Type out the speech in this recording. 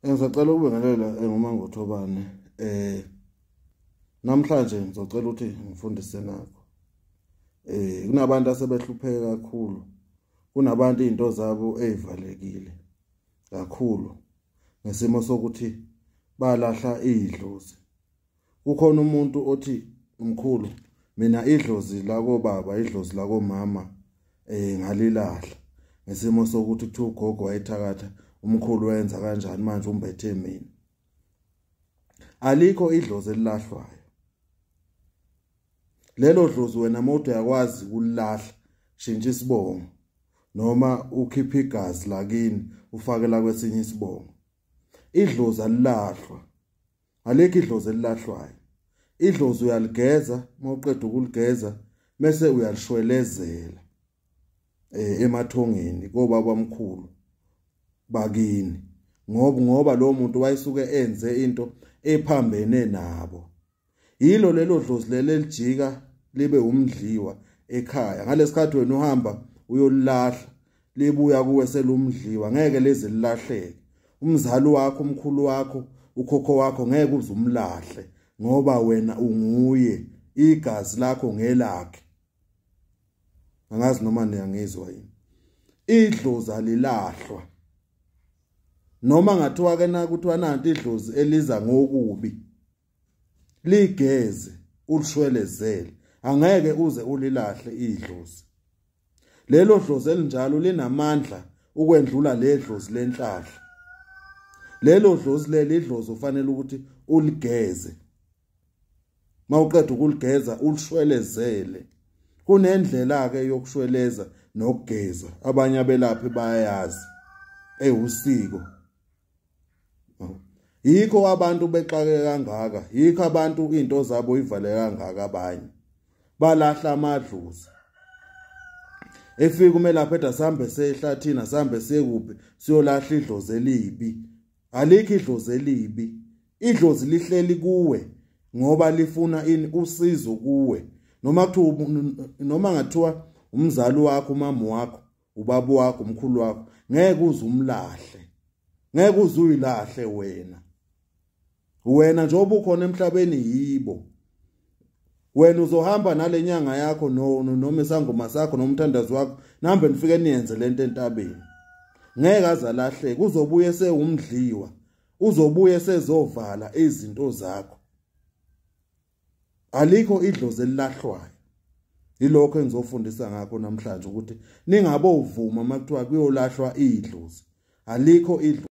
Ngisacela ukubingelela nguMangothobane. Namhlanje ngizocela ukuthi ngifundise nakho. Kunabantu asebehlupheke kakhulu. Kunabantu izinto zabo ezivalekile kakhulu ngesimo sokuthi balahla idlozi. Kukhona umuntu othi umkhulu mina idlozi lako baba idlozi lako mama ngalilahla ngesimo sokuthi kuthiwa ugogo wayethakatha umkhulu wenza kanjani manje umbethe mina. Alikho idlozi elilahlwayo. Lelo dlozi wena moto yakwazi ukulahla shintsha isibongo noma ukhipha igazi lakini ufake la kwesinye isibongo. Idlozi alilahlwa. Alikho idlozi elilahlwayo. Idlozi uyaligeza mawuqeda ukuligeza bese uyalishwelezela emathongeni koba bamkhulu bakini ngoba lo muntu wayisuke enze into ephambene nabo. Yilo lelo dlozi lelijika libe umdliwa ekhaya. Ngalesikhathi wena uhamba uyolilahla libuya kuwe selumdliwa ngeke leze lilahleke. Umzali wakho, umkhulu wakho, ukhokho wakho ngeke uzumlahle ngoba wena unguye, igazi lakho ngelakhe. Angazi noma niyangizwa yini. Idlozi alilahlwa. Noma ngathiwa ke na kuthiwa nanti idlozi eliza ngokubi. Ligeze ulishwelezele. Angeke uze ulilahle idlozi. Lelo dlozi elinjalo linamandla ukwendlula le dlozi lenhlahla. Lelo dlozi leli idlozi ufanele ukuthi uligeze. Mawuqeda ukuligeza ulishwelezele. Kunendlela ke yokushweleza nokugeza. Abanye abelaphi bayayazi. Usiko. Yikho abantu bexake kangaka. Yikho abantu into zabo ivale kangaka abanye. Balahla amadlozi. Efika umelaphi ethi asambe sehlathini asambe sekuphi siyolahla idlozi elibi. Alikho idlozi elibi. Idlozi lihleli kuwe ngoba lifuna usizo kuwe. Noma ngathiwa umzali wakho, umama wakho, ubaba wakho, umkhulu wakho, ngeke uze umlahle. Ngeke uze uyilahle wena. Wena njengoba ukhona emhlabeni yibo. Wena uzohamba nalenyanga yakho noma isangoma sakho nomthandazo wakho nambe nifike niyenze lento entabeni. Ngeke azalahleke, uzobuye sewumdliwa. Uzobuye sezovala izinto zakho. Alikho idlozi elilahlwayo. Yilokho engizofundisa ngakho namhlanje ukuthi ningabo uvuma makuthiwa kuyolahlwa idlozi. Alikho idlozi